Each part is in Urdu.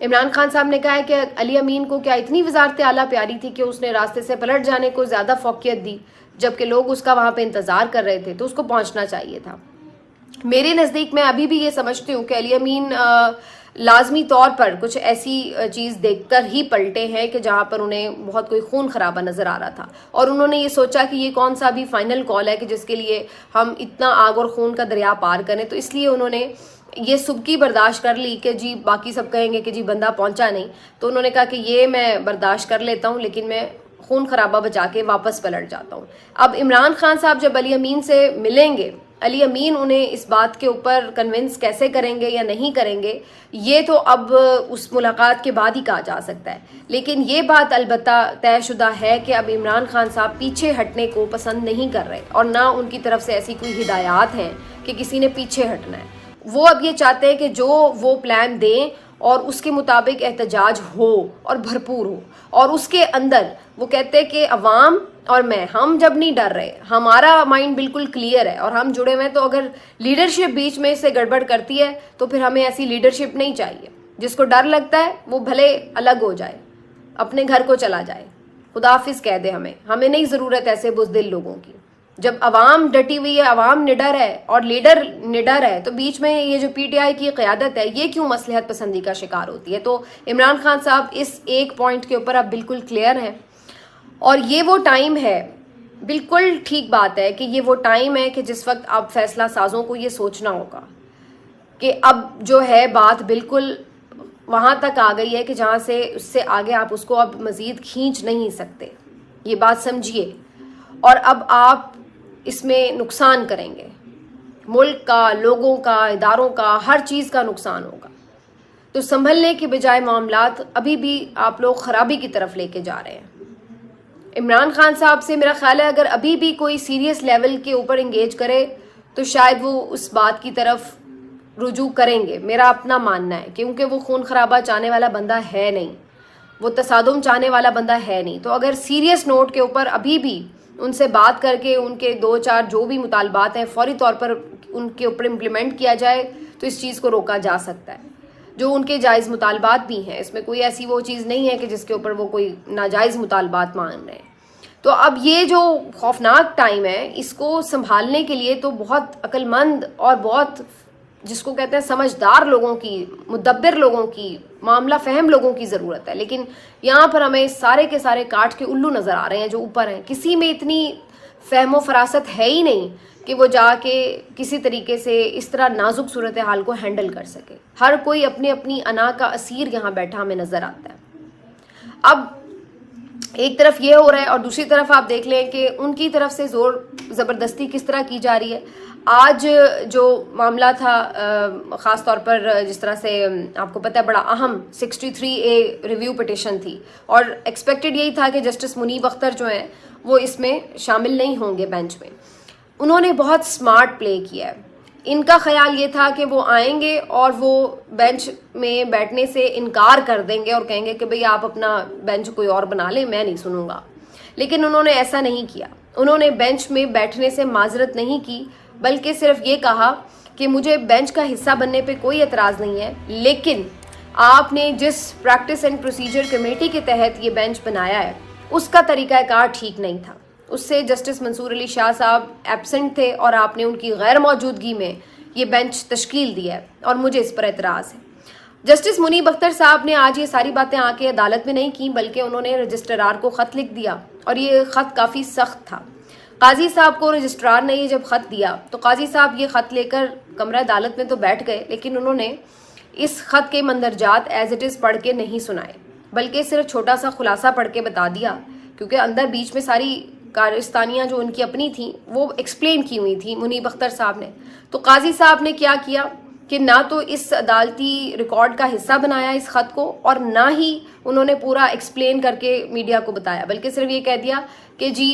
عمران خان صاحب نے کہا ہے کہ علی امین کو کیا اتنی وزارت اعلیٰ پیاری تھی کہ اس نے راستے سے پلٹ جانے کو زیادہ فوقیت دی، جبکہ لوگ اس کا وہاں پہ انتظار کر رہے تھے تو اس کو پہنچنا چاہیے تھا۔ میرے نزدیک میں ابھی بھی یہ سمجھتی ہوں کہ علی امین لازمی طور پر کچھ ایسی چیز دیکھ کر ہی پلٹے ہیں کہ جہاں پر انہیں بہت کوئی خون خرابہ نظر آ رہا تھا، اور انہوں نے یہ سوچا کہ یہ کون سا بھی فائنل کال ہے کہ جس کے لیے ہم اتنا آگ اور خون کا دریا پار کریں، تو اس لیے انہوں نے یہ سبکی برداشت کر لی کہ جی باقی سب کہیں گے کہ جی بندہ پہنچا نہیں، تو انہوں نے کہا کہ یہ میں برداشت کر لیتا ہوں لیکن میں خون خرابہ بچا کے واپس پلٹ جاتا ہوں۔ اب عمران خان صاحب جب علی امین سے ملیں گے، علی امین انہیں اس بات کے اوپر کنونس کیسے کریں گے یا نہیں کریں گے، یہ تو اب اس ملاقات کے بعد ہی کہا جا سکتا ہے، لیکن یہ بات البتہ طے شدہ ہے کہ اب عمران خان صاحب پیچھے ہٹنے کو پسند نہیں کر رہے، اور نہ ان کی طرف سے ایسی کوئی ہدایات ہیں کہ کسی نے پیچھے ہٹنا ہے۔ وہ اب یہ چاہتے ہیں کہ جو وہ پلان دیں اور اس کے مطابق احتجاج ہو اور بھرپور ہو، اور اس کے اندر وہ کہتے ہیں کہ عوام اور ہم جب نہیں ڈر رہے، ہمارا مائنڈ بالکل کلیئر ہے اور ہم جڑے ہوئے ہیں، تو اگر لیڈرشپ بیچ میں سے گڑبڑ کرتی ہے تو پھر ہمیں ایسی لیڈرشپ نہیں چاہیے۔ جس کو ڈر لگتا ہے وہ بھلے الگ ہو جائے، اپنے گھر کو چلا جائے، خدا حافظ کہہ دے، ہمیں نہیں ضرورت ایسے بزدل لوگوں کی۔ جب عوام ڈٹی ہوئی ہے، عوام نڈر ہے اور لیڈر نڈر ہے، تو بیچ میں یہ جو پی ٹی آئی کی قیادت ہے یہ کیوں مصلحت پسندی کا شکار ہوتی ہے؟ تو عمران خان صاحب اس ایک پوائنٹ کے اوپر اب بالکل کلیئر ہیں، اور یہ وہ ٹائم ہے، بالکل ٹھیک بات ہے کہ یہ وہ ٹائم ہے کہ جس وقت اب فیصلہ سازوں کو یہ سوچنا ہوگا کہ اب جو ہے بات بالکل وہاں تک آ گئی ہے کہ جہاں سے اس سے آگے آپ اس کو اب مزید کھینچ نہیں سکتے، یہ بات سمجھیے، اور اب آپ اس میں نقصان کریں گے، ملک کا، لوگوں کا، اداروں کا، ہر چیز کا نقصان ہوگا، تو سنبھلنے کے بجائے معاملات ابھی بھی آپ لوگ خرابی کی طرف لے کے جا رہے ہیں۔ عمران خان صاحب سے میرا خیال ہے اگر ابھی بھی کوئی سیریس لیول کے اوپر انگیج کرے تو شاید وہ اس بات کی طرف رجوع کریں گے، میرا اپنا ماننا ہے، کیونکہ وہ خون خرابہ چاہنے والا بندہ ہے نہیں، وہ تصادم چاہنے والا بندہ ہے نہیں، تو اگر سیریس نوٹ کے اوپر ابھی بھی ان سے بات کر کے ان کے 2-4 جو بھی مطالبات ہیں فوری طور پر ان کے اوپر امپلیمنٹ کیا جائے تو اس چیز کو روکا جا سکتا ہے۔ جو ان کے جائز مطالبات بھی ہیں، اس میں کوئی ایسی وہ چیز نہیں ہے کہ جس کے اوپر وہ کوئی ناجائز مطالبات مان رہے ہیں۔ تو اب یہ جو خوفناک ٹائم ہے اس کو سنبھالنے کے لیے تو بہت عقل مند اور بہت جس کو کہتے ہیں سمجھدار لوگوں کی، مدبر لوگوں کی، معاملہ فہم لوگوں کی ضرورت ہے، لیکن یہاں پر ہمیں سارے کے سارے کاٹ کے الو نظر آ رہے ہیں جو اوپر ہیں، کسی میں اتنی فہم و فراست ہے ہی نہیں کہ وہ جا کے کسی طریقے سے اس طرح نازک صورتحال کو ہینڈل کر سکے۔ ہر کوئی اپنی اپنی انا کا اسیر یہاں بیٹھا ہمیں نظر آتا ہے۔ اب ایک طرف یہ ہو رہا ہے اور دوسری طرف آپ دیکھ لیں کہ ان کی طرف سے زور زبردستی کس طرح کی جا رہی ہے۔ آج جو معاملہ تھا خاص طور پر جس طرح سے آپ کو پتہ ہے بڑا اہم 63A ریویو پٹیشن تھی، اور ایکسپیکٹڈ یہی تھا کہ جسٹس منیب اختر جو ہیں وہ اس میں شامل نہیں ہوں گے بینچ میں۔ انہوں نے بہت سمارٹ پلے کیا ہے۔ ان کا خیال یہ تھا کہ وہ آئیں گے اور وہ بینچ میں بیٹھنے سے انکار کر دیں گے اور کہیں گے کہ بھئی آپ اپنا بینچ کوئی اور بنا لیں، میں نہیں سنوں گا، لیکن انہوں نے ایسا نہیں کیا۔ انہوں نے بینچ میں بیٹھنے سے معذرت نہیں کی، بلکہ صرف یہ کہا کہ مجھے بینچ کا حصہ بننے پہ کوئی اعتراض نہیں ہے، لیکن آپ نے جس پریکٹس اینڈ پروسیجر کمیٹی کے تحت یہ بینچ بنایا ہے اس کا طریقہ کار ٹھیک نہیں تھا۔ اس سے جسٹس منصور علی شاہ صاحب ایبسنٹ تھے اور آپ نے ان کی غیر موجودگی میں یہ بینچ تشکیل دیا ہے اور مجھے اس پر اعتراض ہے۔ جسٹس منیب اختر صاحب نے آج یہ ساری باتیں آ کے عدالت میں نہیں کی، بلکہ انہوں نے رجسٹرار کو خط لکھ دیا، اور یہ خط کافی سخت تھا۔ قاضی صاحب کو رجسٹرار نے یہ جب خط دیا تو قاضی صاحب یہ خط لے کر کمرہ عدالت میں تو بیٹھ گئے، لیکن انہوں نے اس خط کے مندرجات ایز اٹ از پڑھ کے نہیں سنائے، بلکہ صرف چھوٹا سا خلاصہ پڑھ کے بتا دیا، کیونکہ اندر بیچ میں ساری کارستانیاں جو ان کی اپنی تھیں وہ ایکسپلین کی ہوئی تھیں منیب اختر صاحب نے۔ تو قاضی صاحب نے کیا کیا کہ نہ تو اس عدالتی ریکارڈ کا حصہ بنایا اس خط کو، اور نہ ہی انہوں نے پورا ایکسپلین کر کے میڈیا کو بتایا، بلکہ صرف یہ کہہ دیا کہ جی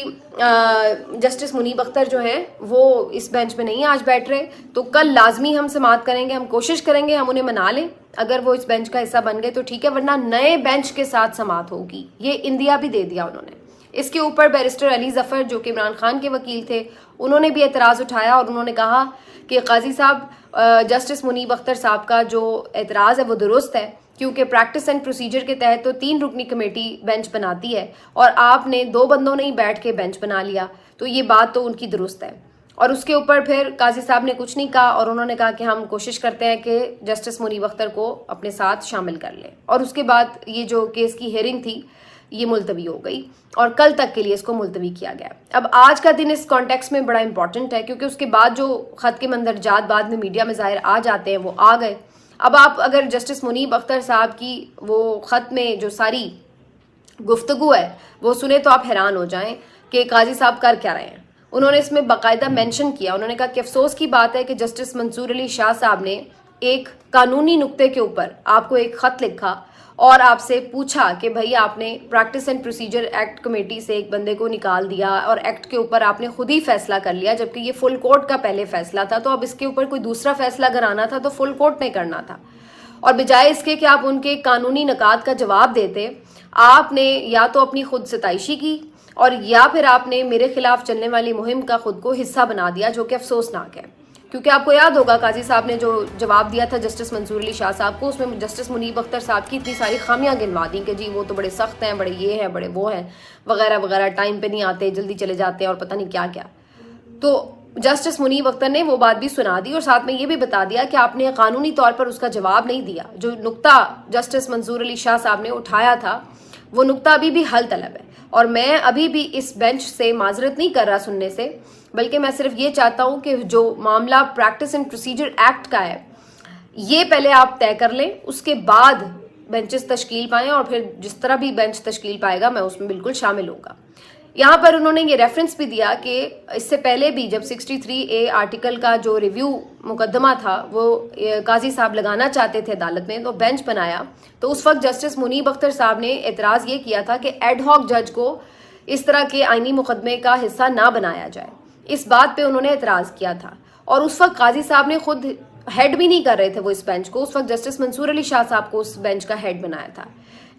جسٹس منیب اختر جو ہیں وہ اس بینچ میں نہیں آج بیٹھ رہے، تو کل لازمی ہم سماعت کریں گے، ہم کوشش کریں گے ہم انہیں منا لیں، اگر وہ اس بینچ کا حصہ بن گئے تو ٹھیک ہے، ورنہ نئے بینچ کے ساتھ سماعت ہوگی۔ یہ اندیا بھی دے دیا انہوں نے اس کے اوپر بیرسٹر علی ظفر جو کہ عمران خان کے وکیل تھے انہوں نے بھی اعتراض اٹھایا اور انہوں نے کہا کہ قاضی صاحب جسٹس منیب اختر صاحب کا جو اعتراض ہے وہ درست ہے، کیونکہ پریکٹس اینڈ پروسیجر کے تحت تو 3 رکنی کمیٹی بینچ بناتی ہے اور آپ نے 2 بندوں نے ہی بیٹھ کے بینچ بنا لیا، تو یہ بات تو ان کی درست ہے۔ اور اس کے اوپر پھر قاضی صاحب نے کچھ نہیں کہا اور انہوں نے کہا کہ ہم کوشش کرتے ہیں کہ جسٹس منیب اختر کو اپنے ساتھ شامل کر لیں، اور اس کے بعد یہ جو کیس کی ہیئرنگ تھی یہ ملتوی ہو گئی اور کل تک کے لیے اس کو ملتوی کیا گیا۔ اب آج کا دن اس کانٹیکس میں بڑا امپورٹنٹ ہے کیونکہ اس کے بعد جو خط کے مندرجات بعد میں میڈیا میں ظاہر آ جاتے ہیں وہ آ گئے۔ اب آپ اگر جسٹس منیب اختر صاحب کی وہ خط میں جو ساری گفتگو ہے وہ سنیں تو آپ حیران ہو جائیں کہ قاضی صاحب کر کیا رہے ہیں۔ انہوں نے اس میں باقاعدہ مینشن کیا، انہوں نے کہا کہ افسوس کی بات ہے کہ جسٹس منصور علی شاہ صاحب نے ایک قانونی نقطے کے اوپر آپ کو ایک خط لکھا اور آپ سے پوچھا کہ بھائی آپ نے practice and procedure act committee سے ایک بندے کو نکال دیا اور ایکٹ کے اوپر آپ نے خود ہی فیصلہ کر لیا، جبکہ یہ فل کورٹ کا پہلے فیصلہ تھا، تو اب اس کے اوپر کوئی دوسرا فیصلہ اگر آنا تھا تو فل کورٹ نے کرنا تھا، اور بجائے اس کے کہ آپ ان کے قانونی نکات کا جواب دیتے آپ نے یا تو اپنی خود ستائشی کی اور یا پھر آپ نے میرے خلاف چلنے والی مہم کا خود کو حصہ بنا دیا، جو کہ افسوسناک ہے۔ کیونکہ آپ کو یاد ہوگا قاضی صاحب نے جو جواب دیا تھا جسٹس منصور علی شاہ صاحب کو، اس میں جسٹس منیب اختر صاحب کی اتنی ساری خامیاں گنوا دیں کہ جی وہ تو بڑے سخت ہیں، بڑے یہ ہیں، بڑے وہ ہیں وغیرہ وغیرہ، ٹائم پہ نہیں آتے، جلدی چلے جاتے ہیں اور پتہ نہیں کیا کیا۔ تو جسٹس منیب اختر نے وہ بات بھی سنا دی اور ساتھ میں یہ بھی بتا دیا کہ آپ نے قانونی طور پر اس کا جواب نہیں دیا۔ جو نقطہ جسٹس منصور علی شاہ صاحب نے اٹھایا تھا وہ نقطہ ابھی بھی حل طلب ہے، اور میں ابھی بھی اس بینچ سے معذرت نہیں کر رہا سننے سے، بلکہ میں صرف یہ چاہتا ہوں کہ جو معاملہ پریکٹس اینڈ پروسیجر ایکٹ کا ہے یہ پہلے آپ طے کر لیں، اس کے بعد بینچز تشکیل پائیں، اور پھر جس طرح بھی بینچ تشکیل پائے گا میں اس میں بالکل شامل ہوں گا۔ یہاں پر انہوں نے یہ ریفرنس بھی دیا کہ اس سے پہلے بھی جب 63A آرٹیکل کا جو ریویو مقدمہ تھا وہ قاضی صاحب لگانا چاہتے تھے عدالت میں، تو بینچ بنایا تو اس وقت جسٹس منیب اختر صاحب نے اعتراض یہ کیا تھا کہ ایڈ ہاک جج کو اس طرح کے آئینی مقدمے کا حصہ نہ بنایا جائے، اس بات پہ انہوں نے اعتراض کیا تھا، اور اس وقت قاضی صاحب نے خود ہیڈ بھی نہیں کر رہے تھے وہ اس بینچ کو، اس وقت جسٹس منصور علی شاہ صاحب کو اس بینچ کا ہیڈ بنایا تھا۔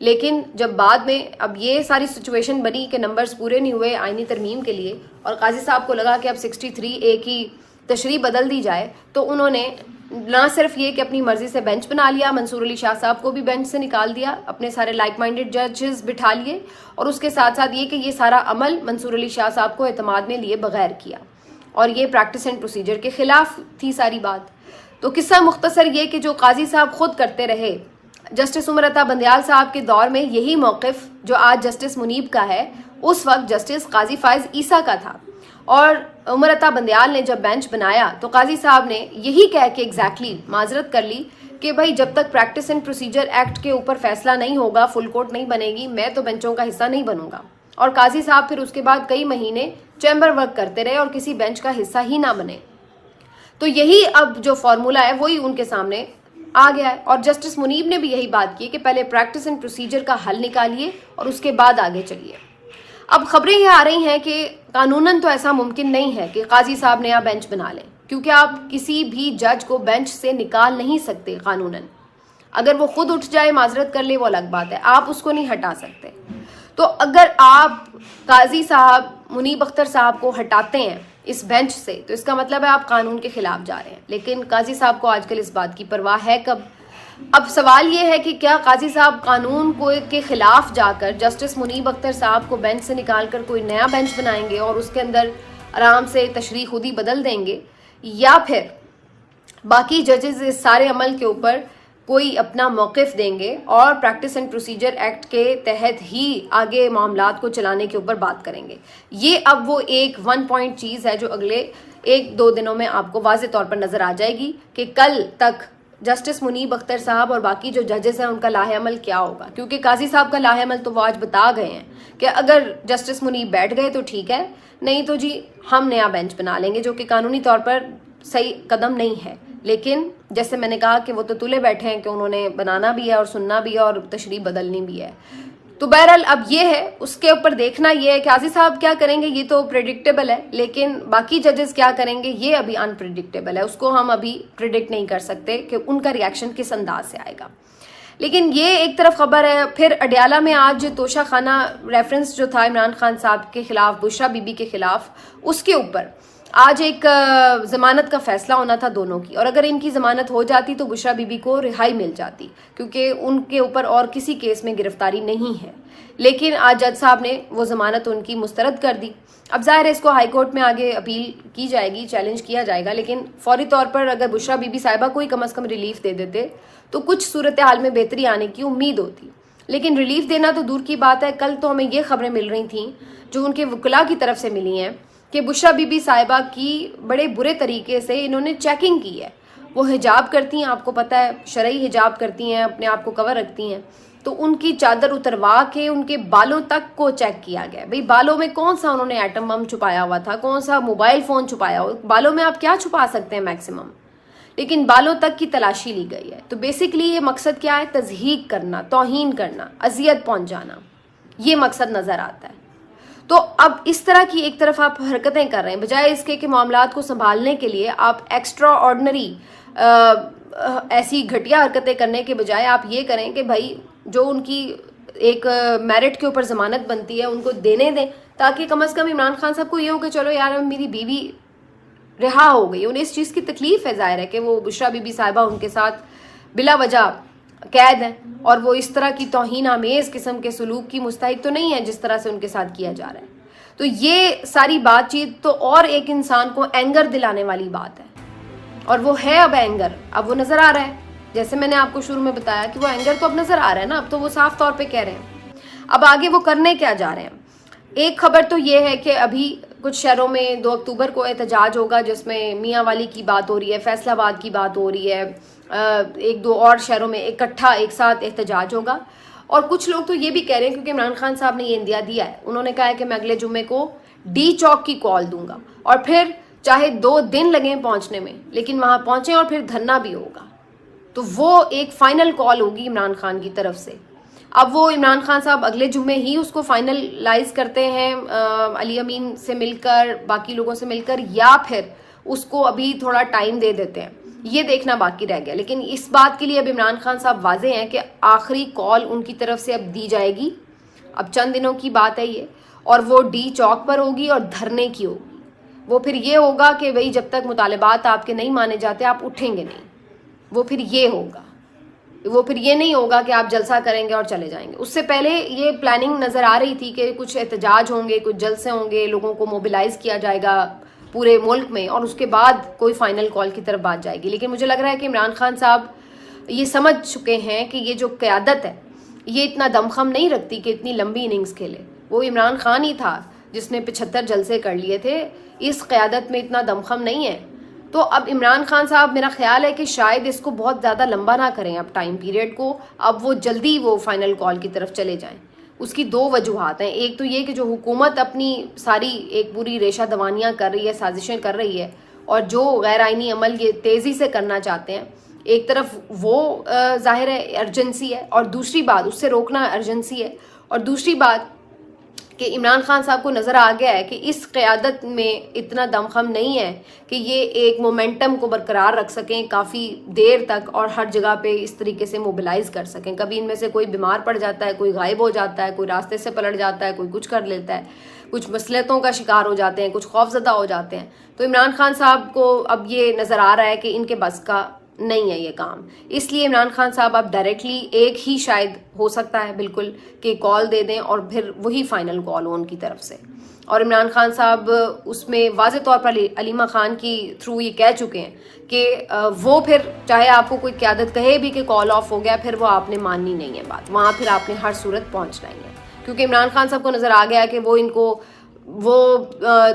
لیکن جب بعد میں اب یہ ساری سچویشن بنی کہ نمبرز پورے نہیں ہوئے آئینی ترمیم کے لیے اور قاضی صاحب کو لگا کہ اب 63A کی تشریح بدل دی جائے، تو انہوں نے نہ صرف یہ کہ اپنی مرضی سے بینچ بنا لیا، منصور علی شاہ صاحب کو بھی بینچ سے نکال دیا، اپنے سارے لائک مائنڈڈ ججز بٹھا لیے، اور اس کے ساتھ ساتھ یہ کہ یہ سارا عمل منصور علی شاہ صاحب کو اعتماد میں لیے بغیر کیا، اور یہ پریکٹس اینڈ پروسیجر کے خلاف تھی ساری بات۔ تو قصہ مختصر یہ کہ جو قاضی صاحب خود کرتے رہے، جسٹس عمر عطا بندیال صاحب کے دور میں یہی موقف جو آج جسٹس منیب کا ہے اس وقت جسٹس قاضی فائز عیسیٰ کا تھا، اور عمر عطا بندیال نے جب بینچ بنایا تو قاضی صاحب نے یہی کہہ کے ایگزیکٹلی معذرت کر لی کہ بھائی جب تک پریکٹس اینڈ پروسیجر ایکٹ کے اوپر فیصلہ نہیں ہوگا، فل کورٹ نہیں بنے گی، میں تو بینچوں کا حصہ نہیں بنوں گا۔ اور قاضی صاحب پھر اس کے بعد کئی مہینے چیمبر ورک کرتے رہے اور کسی بینچ کا حصہ ہی نہ بنے۔ تو یہی اب جو فارمولہ ہے وہی ان کے سامنے آ گیا ہے، اور جسٹس منیب نے بھی یہی بات کی کہ پہلے پریکٹس اینڈ پروسیجر کا حل نکالیے اور اس کے بعد آگے چلیے۔ اب خبریں یہ آ رہی ہیں کہ قانوناً تو ایسا ممکن نہیں ہے کہ قاضی صاحب نیا بینچ بنا لیں، کیونکہ آپ کسی بھی جج کو بینچ سے نکال نہیں سکتے قانوناً۔ اگر وہ خود اٹھ جائے معذرت کر لے وہ الگ بات ہے، آپ اس کو نہیں ہٹا سکتے۔ تو اگر آپ قاضی صاحب منیب اختر صاحب کو ہٹاتے ہیں اس بینچ سے تو اس کا مطلب ہے آپ قانون کے خلاف جا رہے ہیں، لیکن قاضی صاحب کو آج کل اس بات کی پرواہ ہے کب؟ اب سوال یہ ہے کہ کیا قاضی صاحب قانون کے خلاف جا کر جسٹس منیب اختر صاحب کو بینچ سے نکال کر کوئی نیا بینچ بنائیں گے اور اس کے اندر آرام سے تشریح خود ہی بدل دیں گے، یا پھر باقی ججز اس سارے عمل کے اوپر کوئی اپنا موقف دیں گے اور پریکٹس اینڈ پروسیجر ایکٹ کے تحت ہی آگے معاملات کو چلانے کے اوپر بات کریں گے؟ یہ اب وہ ایک 1 پوائنٹ چیز ہے جو اگلے 1-2 دنوں میں آپ کو واضح طور پر نظر آ جائے گی کہ کل تک جسٹس منیب اختر صاحب اور باقی جو ججز ہیں ان کا لاہ عمل کیا ہوگا، کیونکہ قاضی صاحب کا لاہ عمل تو وہ آج بتا گئے ہیں کہ اگر جسٹس منیب بیٹھ گئے تو ٹھیک ہے، نہیں تو جی ہم نیا بینچ بنا لیں گے، جو کہ قانونی طور پر صحیح قدم نہیں ہے۔ لیکن جیسے میں نے کہا کہ وہ تو تلے بیٹھے ہیں کہ انہوں نے بنانا بھی ہے اور سننا بھی ہے اور تشریح بدلنی بھی ہے۔ تو بہرحال اب یہ ہے، اس کے اوپر دیکھنا یہ ہے کہ قاضی صاحب کیا کریں گے، یہ تو پریڈکٹیبل ہے، لیکن باقی ججز کیا کریں گے یہ ابھی انپریڈکٹیبل ہے، اس کو ہم ابھی پریڈکٹ نہیں کر سکتے کہ ان کا ریاکشن کس انداز سے آئے گا۔ لیکن یہ ایک طرف خبر ہے. پھر اڈیالہ میں آج توشہ خانہ ریفرنس جو تھا عمران خان صاحب کے خلاف، بشرا بی بی کے خلاف، اس کے اوپر آج ایک ضمانت کا فیصلہ ہونا تھا دونوں کی، اور اگر ان کی ضمانت ہو جاتی تو بشرا بی بی کو رہائی مل جاتی، کیونکہ ان کے اوپر اور کسی کیس میں گرفتاری نہیں ہے. لیکن آج جج صاحب نے وہ ضمانت ان کی مسترد کر دی. اب ظاہر ہے اس کو ہائی کورٹ میں آگے اپیل کی جائے گی، چیلنج کیا جائے گا، لیکن فوری طور پر اگر بشرا بی بی صاحبہ کو ہی کم از کم ریلیف دے دیتے تو کچھ صورتحال میں بہتری آنے کی امید ہوتی. لیکن ریلیف دینا تو دور کی بات ہے. کل تو ہمیں یہ خبریں مل رہی تھیں جو ان کے وکلاء کی طرف سے ملی ہیں کہ بشرا بی بی صاحبہ کی بڑے برے طریقے سے انہوں نے چیکنگ کی ہے. وہ حجاب کرتی ہیں، آپ کو پتہ ہے شرعی حجاب کرتی ہیں، اپنے آپ کو کور رکھتی ہیں، تو ان کی چادر اتروا کے ان کے بالوں تک کو چیک کیا گیا. بھئی بالوں میں کون سا انہوں نے ایٹم بم چھپایا ہوا تھا، کون سا موبائل فون چھپایا ہوا، بالوں میں آپ کیا چھپا سکتے ہیں میکسیمم، لیکن بالوں تک کی تلاشی لی گئی ہے. تو بیسکلی یہ مقصد کیا ہے؟ تضحیک کرنا، توہین کرنا، اذیت پہنچانا، یہ مقصد نظر آتا ہے. تو اب اس طرح کی ایک طرف آپ حرکتیں کر رہے ہیں، بجائے اس کے کہ معاملات کو سنبھالنے کے لیے آپ ایکسٹرا آرڈنری ایسی گھٹیا حرکتیں کرنے کے بجائے آپ یہ کریں کہ بھائی جو ان کی ایک میرٹ کے اوپر ضمانت بنتی ہے ان کو دینے دیں، تاکہ کم از کم عمران خان صاحب کو یہ ہو کہ چلو یار میری بیوی رہا ہو گئی. انہیں اس چیز کی تکلیف ہے، ظاہر ہے کہ وہ بشرا بی بی صاحبہ ان کے ساتھ بلا وجہ قید ہیں، اور وہ اس طرح کی توہین آمیز قسم کے سلوک کی مستحق تو نہیں ہے جس طرح سے ان کے ساتھ کیا جا رہا ہے. تو یہ ساری بات چیت تو اور ایک انسان کو اینگر دلانے والی بات ہے، اور وہ ہے اب اینگر، اب وہ نظر آ رہا ہے. جیسے میں نے آپ کو شروع میں بتایا کہ وہ اینگر تو اب نظر آ رہا ہے نا، اب تو وہ صاف طور پہ کہہ رہے ہیں. اب آگے وہ کرنے کیا جا رہے ہیں؟ ایک خبر تو یہ ہے کہ ابھی کچھ شہروں میں 2 اکتوبر کو احتجاج ہوگا، جس میں میاں والی کی بات ہو رہی ہے، فیصل آباد کی بات ہو رہی ہے، 1-2 اور شہروں میں اکٹھا ایک ساتھ احتجاج ہوگا. اور کچھ لوگ تو یہ بھی کہہ رہے ہیں، کیونکہ عمران خان صاحب نے یہ اندیا دیا ہے، انہوں نے کہا ہے کہ میں اگلے جمعے کو ڈی چوک کی کال دوں گا، اور پھر چاہے 2 دن لگیں پہنچنے میں لیکن وہاں پہنچیں، اور پھر دھرنا بھی ہوگا. تو وہ ایک فائنل کال ہوگی عمران خان کی طرف سے. اب وہ عمران خان صاحب اگلے جمعے ہی اس کو فائنلائز کرتے ہیں علی امین سے مل کر، باقی لوگوں سے مل کر، یا پھر اس کو ابھی تھوڑا ٹائم دے دیتے ہیں، یہ دیکھنا باقی رہ گیا. لیکن اس بات کے لیے اب عمران خان صاحب واضح ہیں کہ آخری کال ان کی طرف سے اب دی جائے گی. اب چند دنوں کی بات ہے یہ، اور وہ ڈی چوک پر ہوگی اور دھرنے کی ہوگی. وہ پھر یہ ہوگا کہ بھئی جب تک مطالبات آپ کے نہیں مانے جاتے آپ اٹھیں گے نہیں. وہ پھر یہ ہوگا، وہ پھر یہ نہیں ہوگا کہ آپ جلسہ کریں گے اور چلے جائیں گے. اس سے پہلے یہ پلاننگ نظر آ رہی تھی کہ کچھ احتجاج ہوں گے، کچھ جلسے ہوں گے، لوگوں کو موبلائز کیا جائے گا پورے ملک میں، اور اس کے بعد کوئی فائنل کال کی طرف بات جائے گی. لیکن مجھے لگ رہا ہے کہ عمران خان صاحب یہ سمجھ چکے ہیں کہ یہ جو قیادت ہے یہ اتنا دمخم نہیں رکھتی کہ اتنی لمبی اننگز کھیلے. وہ عمران خان ہی تھا جس نے 75 جلسے کر لیے تھے، اس قیادت میں اتنا دمخم نہیں ہے. تو اب عمران خان صاحب میرا خیال ہے کہ شاید اس کو بہت زیادہ لمبا نہ کریں اب ٹائم پیریڈ کو، اب وہ جلدی وہ فائنل کال کی طرف چلے جائیں. اس کی 2 وجوہات ہیں. ایک تو یہ کہ جو حکومت اپنی ساری ایک پوری ریشہ دوانیاں کر رہی ہے، سازشیں کر رہی ہے، اور جو غیر آئینی عمل یہ تیزی سے کرنا چاہتے ہیں، ایک طرف وہ ظاہر ہے ارجنسی ہے، اور دوسری بات اس سے روکنا ارجنسی ہے، اور دوسری بات کہ عمران خان صاحب کو نظر آ گیا ہے کہ اس قیادت میں اتنا دمخم نہیں ہے کہ یہ ایک مومنٹم کو برقرار رکھ سکیں کافی دیر تک، اور ہر جگہ پہ اس طریقے سے موبلائز کر سکیں. کبھی ان میں سے کوئی بیمار پڑ جاتا ہے، کوئی غائب ہو جاتا ہے، کوئی راستے سے پلٹ جاتا ہے، کوئی کچھ کر لیتا ہے، کچھ مصلحتوں کا شکار ہو جاتے ہیں، کچھ خوفزدہ ہو جاتے ہیں. تو عمران خان صاحب کو اب یہ نظر آ رہا ہے کہ ان کے بس کا نہیں ہے یہ کام. اس لیے عمران خان صاحب اب ڈائریکٹلی ایک ہی شاید ہو سکتا ہے بالکل کہ کال دے دیں، اور پھر وہی فائنل کال ہو ان کی طرف سے. اور عمران خان صاحب اس میں واضح طور پر علیمہ خان کی تھرو یہ کہہ چکے ہیں کہ وہ پھر چاہے آپ کو کوئی قیادت کہے بھی کہ کال آف ہو گیا، پھر وہ آپ نے ماننی نہیں ہے بات، وہاں پھر آپ نے ہر صورت پہنچنا ہی ہے. کیونکہ عمران خان صاحب کو نظر آ گیا کہ وہ ان کو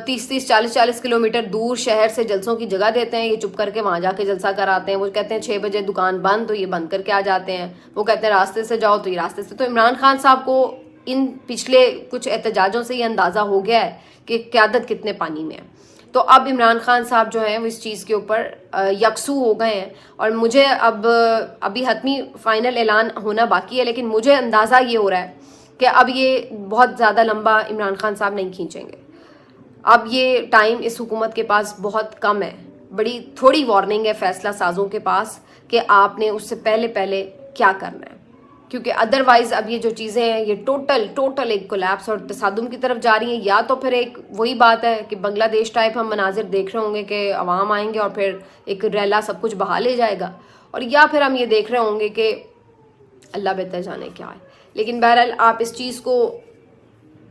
30 40 کلومیٹر دور شہر سے جلسوں کی جگہ دیتے ہیں، یہ چپ کر کے وہاں جا کے جلسہ کراتے ہیں. وہ کہتے ہیں 6 بجے دکان بند، تو یہ بند کر کے آ جاتے ہیں. وہ کہتے ہیں راستے سے جاؤ، تو یہ راستے سے. تو عمران خان صاحب کو ان پچھلے کچھ احتجاجوں سے یہ اندازہ ہو گیا ہے کہ قیادت کتنے پانی میں ہے. تو اب عمران خان صاحب جو ہیں وہ اس چیز کے اوپر یکسو ہو گئے ہیں، اور مجھے ابھی حتمی فائنل اعلان ہونا باقی ہے، لیکن مجھے اندازہ یہ ہو رہا ہے کہ اب یہ بہت زیادہ لمبا عمران خان صاحب نہیں کھینچیں گے. اب یہ ٹائم اس حکومت کے پاس بہت کم ہے. بڑی تھوڑی وارننگ ہے فیصلہ سازوں کے پاس کہ آپ نے اس سے پہلے کیا کرنا ہے. کیونکہ ادروائز اب یہ جو چیزیں ہیں یہ ٹوٹل ایک کولیپس اور تصادم کی طرف جا رہی ہیں. یا تو پھر ایک وہی بات ہے کہ بنگلہ دیش ٹائپ ہم مناظر دیکھ رہے ہوں گے کہ عوام آئیں گے اور پھر ایک ریلا سب کچھ بہا لے جائے گا, اور یا پھر ہم یہ دیکھ رہے ہوں گے کہ اللہ بہتر جانے کیا ہے. لیکن بہرحال آپ اس چیز کو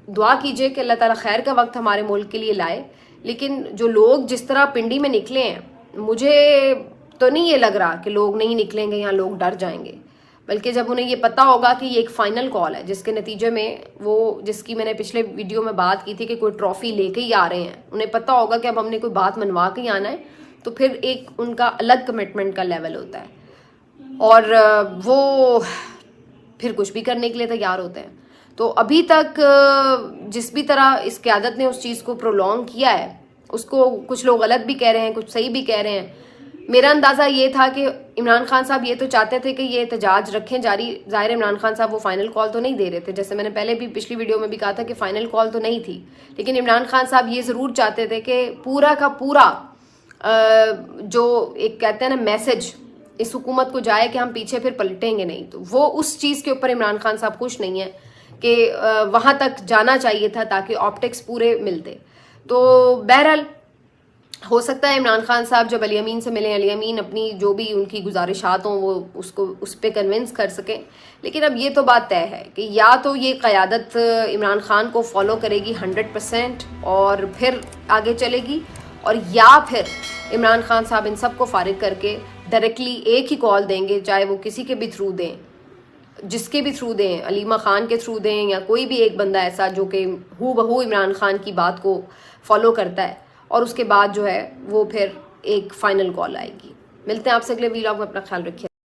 دعا کیجئے کہ اللہ تعالیٰ خیر کا وقت ہمارے ملک کے لیے لائے. لیکن جو لوگ جس طرح پنڈی میں نکلے ہیں, مجھے تو نہیں یہ لگ رہا کہ لوگ نہیں نکلیں گے یا لوگ ڈر جائیں گے, بلکہ جب انہیں یہ پتہ ہوگا کہ یہ ایک فائنل کال ہے جس کے نتیجے میں وہ, جس کی میں نے پچھلے ویڈیو میں بات کی تھی کہ کوئی ٹرافی لے کے ہی آ رہے ہیں, انہیں پتہ ہوگا کہ اب ہم نے کوئی بات منوا کے ہی آنا ہے, تو پھر ایک ان کا الگ کمٹمنٹ کا لیول ہوتا ہے, اور وہ پھر کچھ بھی کرنے کے لیے تیار ہوتے ہیں. تو ابھی تک جس بھی طرح اس قیادت نے اس چیز کو پرولونگ کیا ہے, اس کو کچھ لوگ غلط بھی کہہ رہے ہیں, کچھ صحیح بھی کہہ رہے ہیں. میرا اندازہ یہ تھا کہ عمران خان صاحب یہ تو چاہتے تھے کہ یہ احتجاج رکھیں جاری. ظاہر عمران خان صاحب وہ فائنل کال تو نہیں دے رہے تھے, جیسے میں نے پہلے بھی پچھلی ویڈیو میں بھی کہا تھا کہ فائنل کال تو نہیں تھی, لیکن عمران خان صاحب یہ ضرور چاہتے تھے کہ پورا کا پورا جو ایک کہتے ہیں نا میسج اس حکومت کو جائے کہ ہم پیچھے پھر پلٹیں گے نہیں. تو وہ اس چیز کے اوپر عمران خان صاحب خوش نہیں ہیں کہ وہاں تک جانا چاہیے تھا تاکہ آپٹکس پورے ملتے. تو بہرحال ہو سکتا ہے عمران خان صاحب جب علی امین سے ملیں, علی امین اپنی جو بھی ان کی گزارشات ہوں وہ اس کو اس پہ کنونس کر سکیں. لیکن اب یہ تو بات طے ہے کہ یا تو یہ قیادت عمران خان کو فالو کرے گی 100% اور پھر آگے چلے گی, اور یا پھر عمران خان صاحب ان سب کو فارغ کر کے ڈائریکٹلی ایک ہی کال دیں گے, چاہے وہ کسی کے بھی تھرو دیں, جس کے بھی تھرو دیں, علیمہ خان کے تھرو دیں یا کوئی بھی ایک بندہ ایسا جو کہ ہو بہو عمران خان کی بات کو فالو کرتا ہے, اور اس کے بعد جو ہے وہ پھر ایک فائنل کال آئے گی. ملتے ہیں آپ سے اگلے ویلاگ میں, اپنا خیال رکھیے.